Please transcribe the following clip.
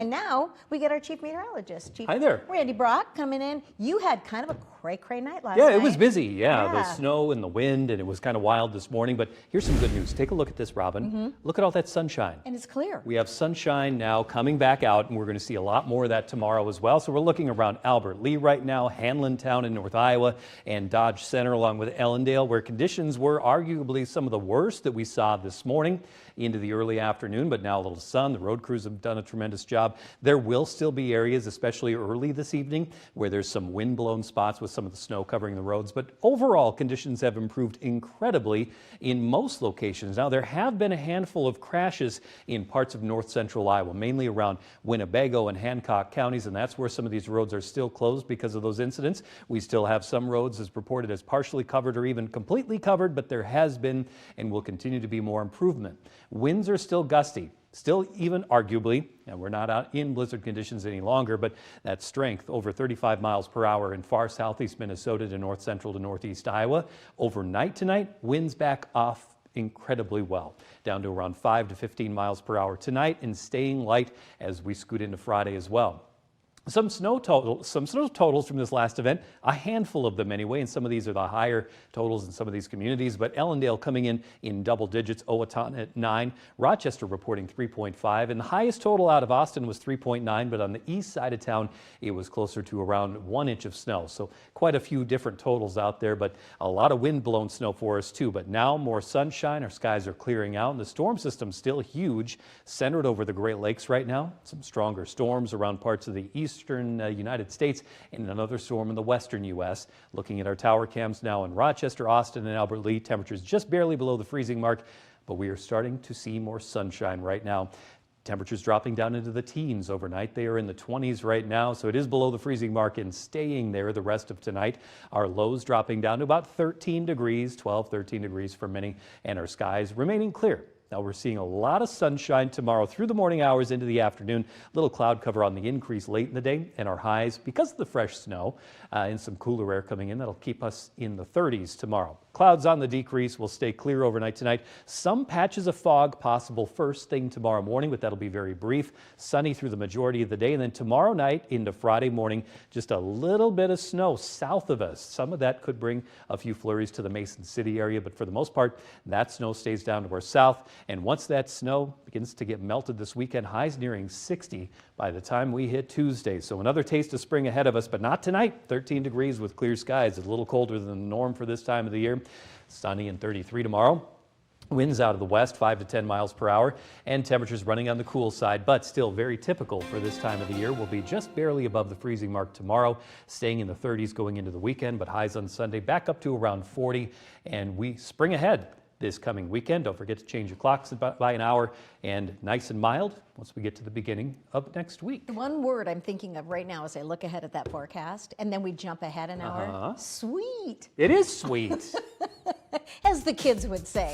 And now we get our chief meteorologist, Chief Hi there. Randy Brock, coming in. You had kind of a cray-cray night last night. Yeah, it was busy. Yeah, the snow and the wind, and it was kind of wild this morning. But here's some good news. Take a look at this, Robin. Look at all that sunshine. And it's clear. We have sunshine now coming back out, and we're going to see a lot more of that tomorrow as well. So we're looking around Albert Lee right now, Hanlon Town in North Iowa, and Dodge Center along with Ellendale, where conditions were arguably some of the worst that we saw this morning into the early afternoon, but now a little sun. The road crews have done a tremendous job. There will still be areas, especially early this evening, where there's some wind-blown spots with some of the snow covering the roads, but overall conditions have improved incredibly in most locations. Now, there have been a handful of crashes in parts of north central Iowa, mainly around Winnebago and Hancock counties, and that's where some of these roads are still closed because of those incidents. We still have some roads as reported as partially covered or even completely covered, but there has been and will continue to be more improvement. Winds are still gusty. Still, even arguably, and we're not out in blizzard conditions any longer, but that strength over 35 miles per hour in far southeast Minnesota to north central to northeast Iowa. Overnight tonight, winds back off incredibly well, down to around 5 to 15 miles per hour tonight and staying light as we scoot into Friday as well. Some snow totals from this last event, a handful of them anyway, and some of these are the higher totals in some of these communities, but Ellendale coming in double digits, Owatonna at 9, Rochester reporting 3.5, and the highest total out of Austin was 3.9, but on the east side of town, it was closer to around 1 inch of snow. So quite a few different totals out there, but a lot of wind-blown snow for us too. But now more sunshine, our skies are clearing out, and the storm system's still huge, centered over the Great Lakes right now. Some stronger storms around parts of the eastern United States and another storm in the western U.S. Looking at our tower cams now in Rochester, Austin, and Albert Lee, temperatures just barely below the freezing mark, but we are starting to see more sunshine right now. Temperatures dropping down into the teens overnight. They are in the 20s right now, so it is below the freezing mark and staying there the rest of tonight. Our lows dropping down to about 13 degrees, 12, 13 degrees for many, and our skies remaining clear. Now we're seeing a lot of sunshine tomorrow through the morning hours into the afternoon. Little cloud cover on the increase late in the day, and our highs, because of the fresh snow and some cooler air coming in, that'll keep us in the 30s tomorrow. Clouds on the decrease, will stay clear overnight tonight. Some patches of fog possible first thing tomorrow morning, but that'll be very brief. Sunny through the majority of the day, and then tomorrow night into Friday morning, just a little bit of snow south of us. Some of that could bring a few flurries to the Mason City area, but for the most part, that snow stays down to our south. And once that snow begins to get melted this weekend, highs nearing 60 by the time we hit Tuesday. So another taste of spring ahead of us, but not tonight. 13 degrees with clear skies. It's a little colder than the norm for this time of the year. Sunny and 33 tomorrow. Winds out of the west, 5 to 10 miles per hour, and temperatures running on the cool side, but still very typical for this time of the year. We'll be just barely above the freezing mark tomorrow, staying in the 30s going into the weekend, but highs on Sunday back up to around 40, and we spring ahead this coming weekend. Don't forget to change your clocks by an hour, and nice and mild once we get to the beginning of next week. One word I'm thinking of right now as I look ahead at that forecast, and then we jump ahead an hour. Sweet. It is sweet. As the kids would say.